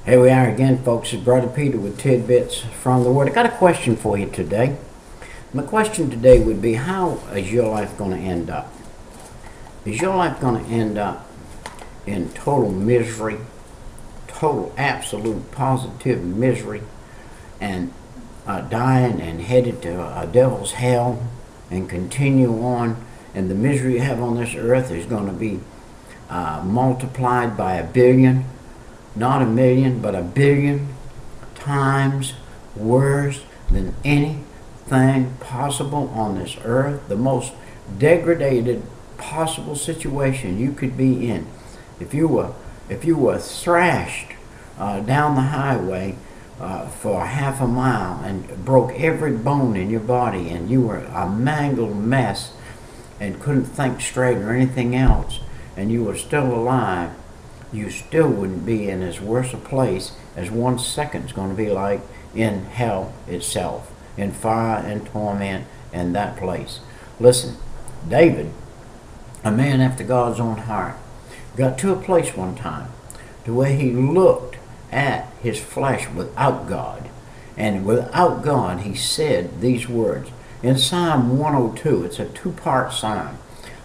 Here we are again, folks. It's Brother Peter with Tidbits from the Word. I got a question for you today. My question today would be, how is your life going to end up? Is your life going to end up in total misery, total, absolute, positive misery, and dying and headed to a devil's hell and continue on? And the misery you have on this earth is going to be multiplied by 1 billion. Not 1 million, but 1 billion times worse than anything possible on this earth. The most degraded possible situation you could be in. If you were thrashed down the highway for half a mile and broke every bone in your body, and you were a mangled mess and couldn't think straight or anything else, and you were still alive, you still wouldn't be in as worse a place as 1 second's going to be like in hell itself, in fire and torment in that place. Listen, David, a man after God's own heart, got to a place one time to where he looked at his flesh without God. And without God, he said these words. In Psalm 102, it's a two-part psalm.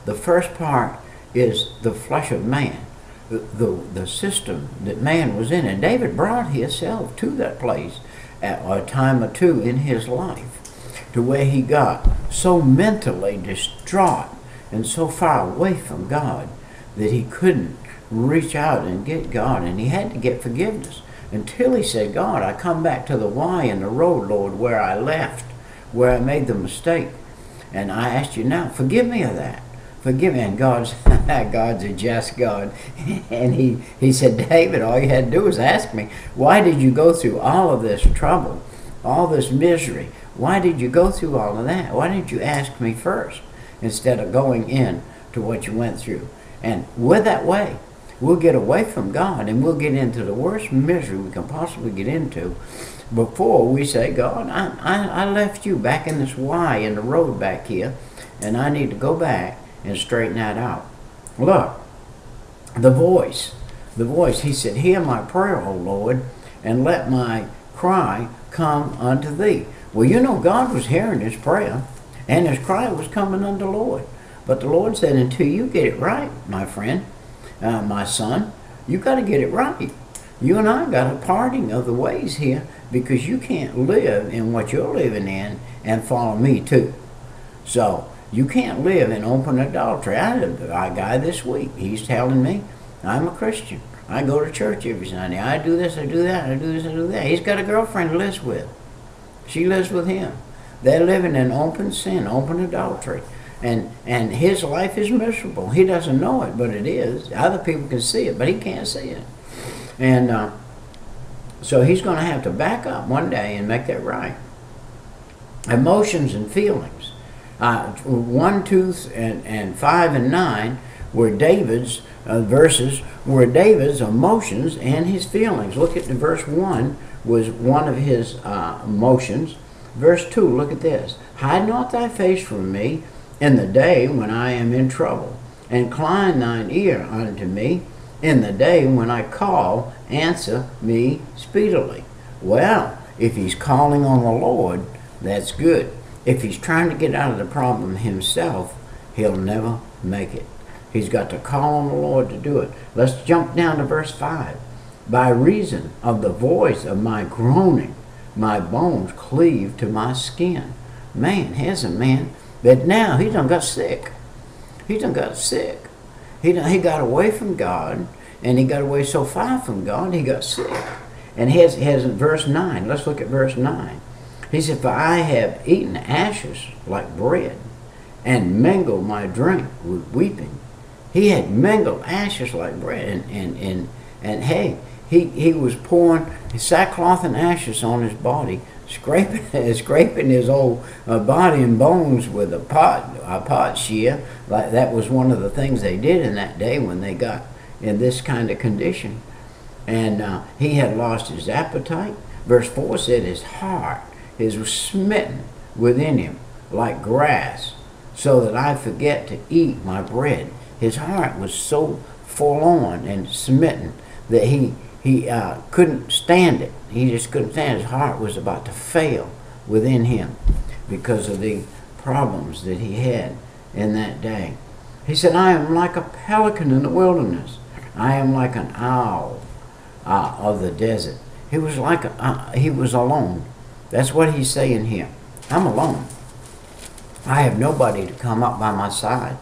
The first part is the flesh of man. The system that man was in, and David brought himself to that place at a time or two in his life, to where he got so mentally distraught and so far away from God that he couldn't reach out and get God, and he had to get forgiveness until he said, God, I come back to the Y in the road, Lord, where I left, where I made the mistake, and I ask you now, forgive me of that. Forgive me. And God's a just God. And he said, David, all you had to do was ask me, why did you go through all of this trouble, all this misery? Why did you go through all of that? Why didn't you ask me first instead of going in to what you went through? And with that way, we'll get away from God and we'll get into the worst misery we can possibly get into before we say, God, I left you back in this Y in the road back here, and I need to go back and straighten that out. Look, the voice, he said, hear my prayer, O Lord, and let my cry come unto thee. Well, you know, God was hearing his prayer, and his cry was coming unto the Lord. But the Lord said, until you get it right, my friend, my son, you got to get it right. You and I got a parting of the ways here, because you can't live in what you're living in and follow me too. So, you can't live in open adultery. I had a guy this week. He's telling me, I'm a Christian. I go to church every Sunday. I do this, I do that, I do this, I do that. He's got a girlfriend he lives with. She lives with him. They're living in open sin, open adultery. And his life is miserable. He doesn't know it, but it is. Other people can see it, but he can't see it. And so he's going to have to back up one day and make that right. Emotions and feelings. 1, 2, and 5 and 9 were David's verses, were David's emotions and his feelings. Look at the verse 1 was one of his emotions. Verse 2, look at this. Hide not thy face from me in the day when I am in trouble. Incline thine ear unto me in the day when I call, answer me speedily. Well, if he's calling on the Lord, that's good. If he's trying to get out of the problem himself, he'll never make it. He's got to call on the Lord to do it. Let's jump down to verse 5. By reason of the voice of my groaning, my bones cleave to my skin. Man, here's a man that now he done got sick. He done got sick. He got away from God, and he got away so far from God, he got sick. And here's verse 9. Let's look at verse 9. He said, for I have eaten ashes like bread, and mingled my drink with weeping. He had mingled ashes like bread, and hey, he was pouring sackcloth and ashes on his body, scraping his old body and bones with a pot shear. Like that was one of the things they did in that day when they got in this kind of condition. And he had lost his appetite. Verse 4 said his heart was smitten within him like grass, so that I forget to eat my bread. His heart was so forlorn and smitten that he he couldn't stand it. He just couldn't stand it. His heart was about to fail within him because of the problems that he had in that day. He said, I am like a pelican in the wilderness. I am like an owl of the desert. He was like he was alone. That's what he's saying here. I'm alone. I have nobody to come up by my side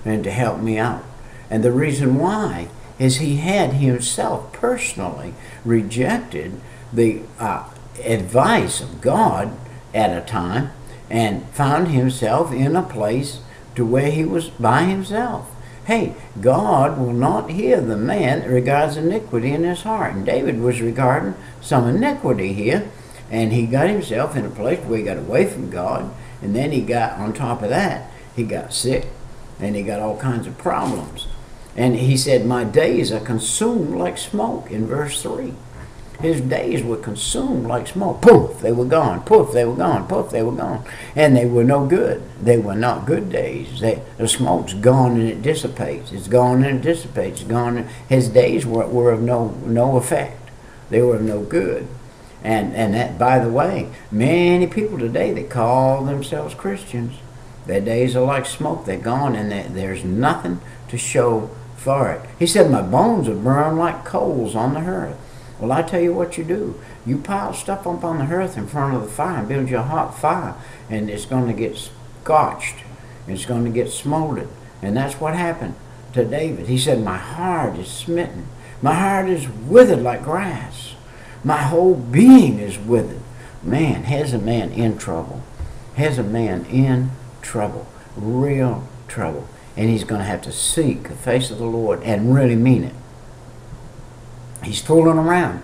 and to help me out. And the reason why is he had himself personally rejected the advice of God at a time and found himself in a place to where he was by himself. Hey, God will not hear the man that regards iniquity in his heart. And David was regarding some iniquity here, and he got himself in a place where he got away from God, and then he got, on top of that, he got sick, and he got all kinds of problems. And he said, my days are consumed like smoke, in verse 3. His days were consumed like smoke. Poof, they were gone. Poof, they were gone. Poof, they were gone. And they were no good. They were not good days. The smoke's gone and it dissipates. It's gone and it dissipates. It's gone. His days were of no effect. They were of no good. And that, by the way, many people today that call themselves Christians, their days are like smoke. They're gone, and there's nothing to show for it. He said, my bones are burned like coals on the hearth. Well, I tell you what you do. You pile stuff up on the hearth in front of the fire and build you a hot fire, and it's going to get scorched. It's going to get smoldered. And that's what happened to David. He said, my heart is smitten. My heart is withered like grass. My whole being is withered. Man, here's a man in trouble. Here's a man in trouble. Real trouble. And he's going to have to seek the face of the Lord and really mean it. He's fooling around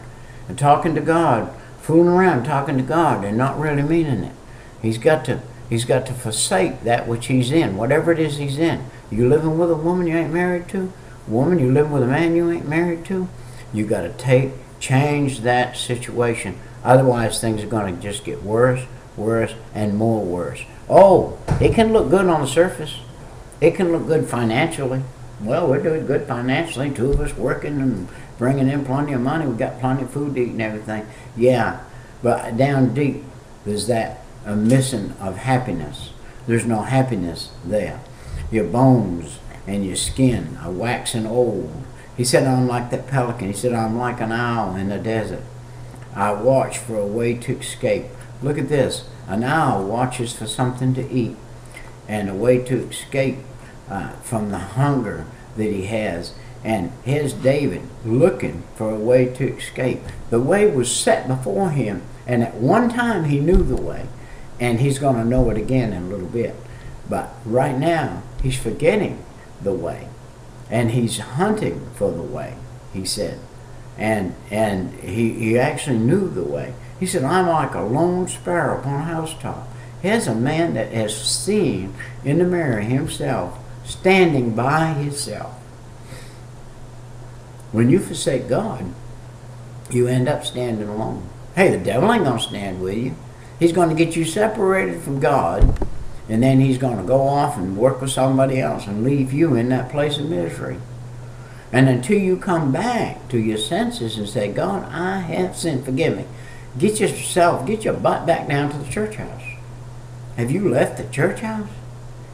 and talking to God, fooling around talking to God and not really meaning it. He's got to forsake that which he's in, whatever it is he's in. You living with a woman you ain't married to? Woman, you living with a man you ain't married to? You got to change that situation. Otherwise, things are going to just get worse, worse, and more worse. Oh, it can look good on the surface. It can look good financially. Well, we're doing good financially. Two of us working and bringing in plenty of money. We got plenty of food to eat and everything. Yeah, but down deep, there's that a missing of happiness. There's no happiness there. Your bones and your skin are waxing old. He said, I'm like that pelican. He said, I'm like an owl in the desert. I watch for a way to escape. Look at this. An owl watches for something to eat and a way to escape from the hunger that he has. And here's David looking for a way to escape. The way was set before him, and at one time he knew the way, and he's going to know it again in a little bit. But right now, he's forgetting the way, and he's hunting for the way, he said. And he actually knew the way. He said, I'm like a lone sparrow upon a housetop. Here's a man that has seen in the mirror himself, standing by himself. When you forsake God, you end up standing alone. Hey, the devil ain't going to stand with you. He's going to get you separated from God, and then he's going to go off and work with somebody else and leave you in that place of misery. And until you come back to your senses and say, God, I have sinned, forgive me. Get your butt back down to the church house. Have you left the church house?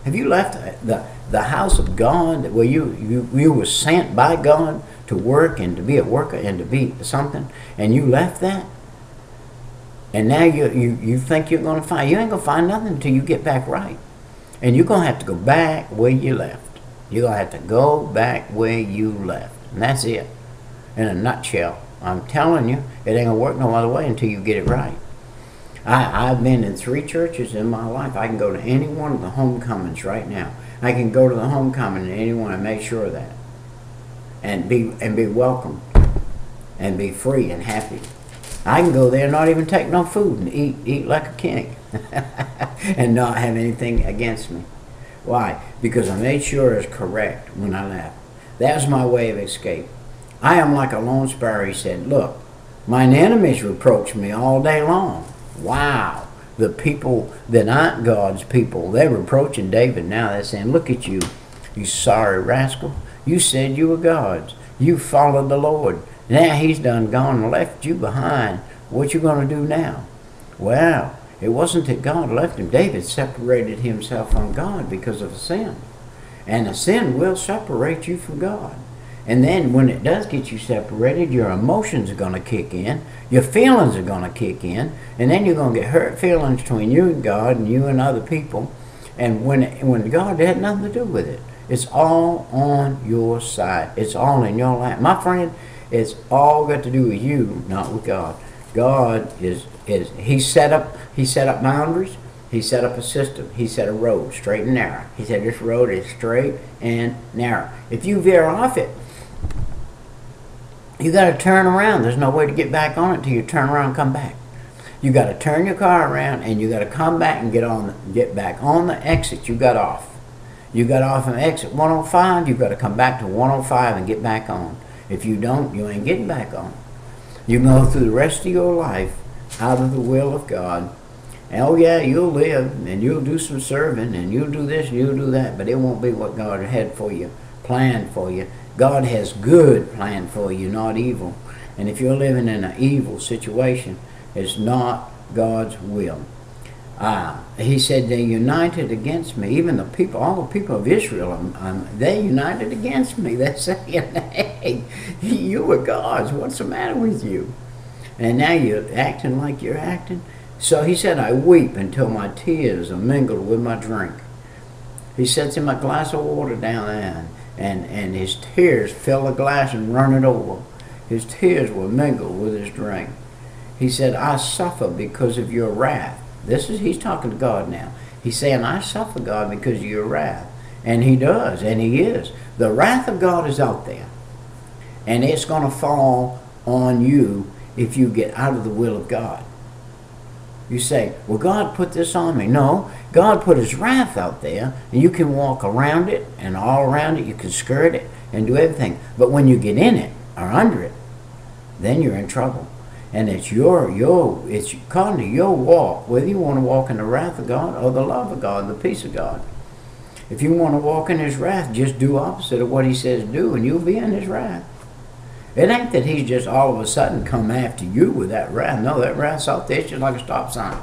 Have you left the house of God where you were sent by God to work and to be a worker and to be something, and you left that? And now you think you're going to find, you ain't going to find nothing until you get back right. And you're going to have to go back where you left. You're going to have to go back where you left. And that's it. In a nutshell. I'm telling you, it ain't going to work no other way until you get it right. I've been in 3 churches in my life. I can go to any one of the homecomings right now. I can go to the homecoming in any one and make sure of that. And be welcome. And be free and happy. I can go there and not even take no food and eat like a king. And not have anything against me. Why? Because I made sure it's correct when I left. That was my way of escape. I am like a lone sparrow, he said. Look, mine enemies reproach me all day long. Wow. The people that aren't God's people, they're reproaching David now. They're saying, look at you, you sorry rascal. You said you were God's. You followed the Lord. Now he's done gone and left you behind. What you going to do now? Well, it wasn't that God left him. David separated himself from God because of a sin. And a sin will separate you from God. And then when it does get you separated, your emotions are going to kick in. Your feelings are going to kick in. And then you're going to get hurt feelings between you and God and you and other people. And when God had nothing to do with it. It's all on your side. It's all in your lap. My friend, it's all got to do with you, not with God. God He set up boundaries. He set up a system. He set a road, straight and narrow. He said this road is straight and narrow. If you veer off it, you got to turn around. There's no way to get back on it until you turn around and come back. You got to turn your car around and you got to come back and get back on the exit you got off. You got off on exit 105, you got to come back to 105 and get back on. If you don't, you ain't getting back on. You go through the rest of your life out of the will of God. And oh yeah, you'll live and you'll do some serving and you'll do this and you'll do that, but it won't be what God had for you, planned for you. God has good planned for you, not evil. And if you're living in an evil situation, it's not God's will. He said they united against me. Even the people, all the people of Israel, they united against me. They're saying, hey, you were God's. What's the matter with you? And now you're acting like you're acting. So he said, I weep until my tears are mingled with my drink. He sets him a glass of water down there, and his tears fill the glass and run it over. His tears were mingled with his drink. He said, I suffer because of your wrath. He's talking to God now. He's saying, I suffer, God, because of your wrath. And he does, and he is. The wrath of God is out there. And it's going to fall on you if you get out of the will of God. You say, well, God put this on me. No, God put his wrath out there, and you can walk around it and all around it. You can skirt it and do everything. But when you get in it or under it, then you're in trouble. And it's it's according to your walk, whether you want to walk in the wrath of God or the love of God, the peace of God. If you want to walk in his wrath, just do opposite of what he says do, and you'll be in his wrath. It ain't that he's just all of a sudden come after you with that wrath. No, that wrath's out there. It's just like a stop sign.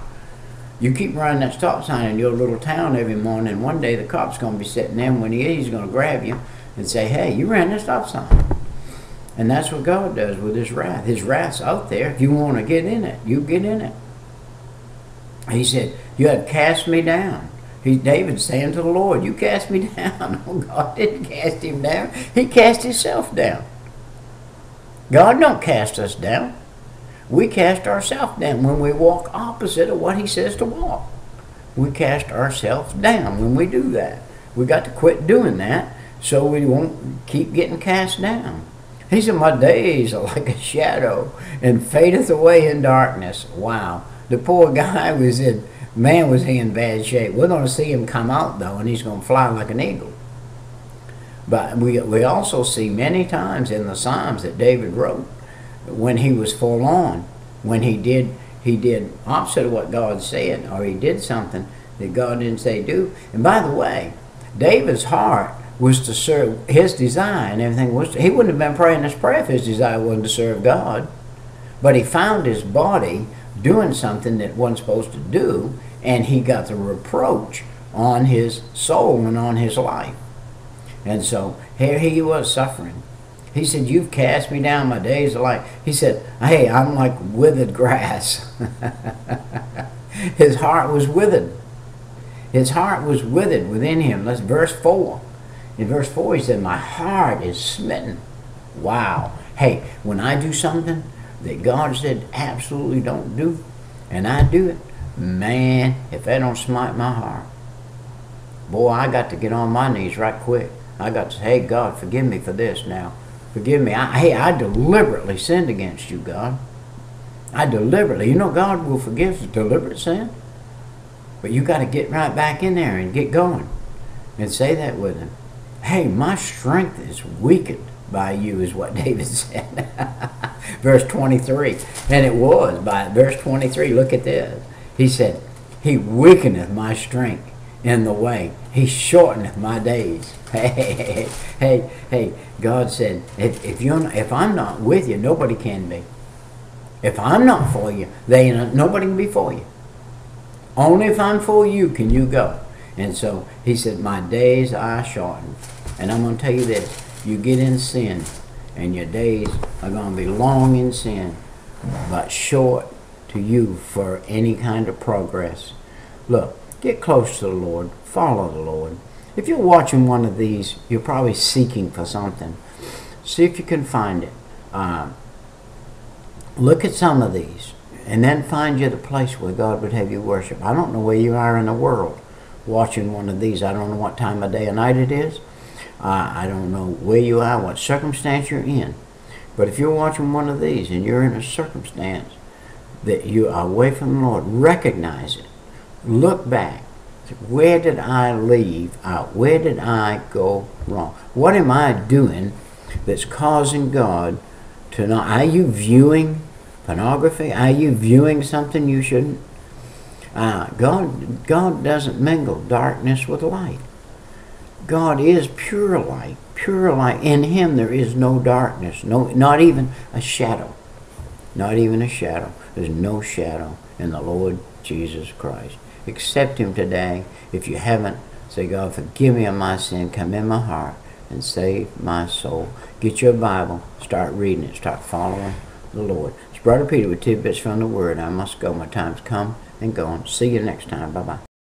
You keep running that stop sign in your little town every morning, and one day the cop's going to be sitting there, and when he is, he's going to grab you and say, hey, you ran that stop sign. And that's what God does with his wrath. His wrath's out there. If you want to get in it, you get in it. He said, you had cast me down. David's saying to the Lord, you cast me down. Oh, God didn't cast him down. He cast himself down. God don't cast us down. We cast ourselves down when we walk opposite of what he says to walk. We cast ourselves down when we do that. We got to quit doing that so we won't keep getting cast down. He said, my days are like a shadow and fadeth away in darkness. Wow. The poor guy was in bad shape. We're going to see him come out, though, and he's going to fly like an eagle. But we also see many times in the Psalms that David wrote when he was forlorn, when he did opposite of what God said, or he did something that God didn't say do. And by the way, David's heart was to serve. His desire and everything was he wouldn't have been praying this prayer if his desire wasn't to serve God. But he found his body doing something that wasn't supposed to do, and he got the reproach on his soul and on his life. And so here he was suffering. He said, you've cast me down, my days are like, he said, hey, I'm like withered grass. His heart was withered. His heart was withered within him. That's verse 4. In verse 4 he said, my heart is smitten. Wow. Hey, when I do something that God said absolutely don't do, and I do it, man, if that don't smite my heart, boy, I got to get on my knees right quick. I got to say, hey, God, forgive me for this now. Forgive me. I deliberately sinned against you, God. I deliberately. God will forgive deliberate sin. But you got to get right back in there and get going. And say that with him. Hey, my strength is weakened by you, is what David said. Verse 23. And it was by verse 23. Look at this. He said, he weakeneth my strength. in the way. He shortened my days. Hey, God said, if I'm not with you, nobody can be. If I'm not for you, nobody can be for you. Only if I'm for you can you go. And so he said, my days I shortened. And I'm going to tell you this, you get in sin, and your days are going to be long in sin, but short to you for any kind of progress. Look, get close to the Lord. Follow the Lord. If you're watching one of these, you're probably seeking for something. See if you can find it. Look at some of these, and then find you the place where God would have you worship. I don't know where you are in the world watching one of these. I don't know what time of day or night it is. I don't know where you are, what circumstance you're in. But if you're watching one of these and you're in a circumstance that you are away from the Lord, recognize it. Look back. Where did I leave out? Where did I go wrong? What am I doing that's causing God to not? Are you viewing pornography? Are you viewing something you shouldn't? God doesn't mingle darkness with light. God is pure light. Pure light. In Him there is no darkness. No, not even a shadow. Not even a shadow. There's no shadow in the Lord Jesus Christ. Accept Him today. If you haven't, say, God, forgive me of my sin. Come in my heart and save my soul. Get your Bible. Start reading it. Start following the Lord. It's Brother Peter with tidbits from the Word. I must go. My time's come and gone. See you next time. Bye-bye.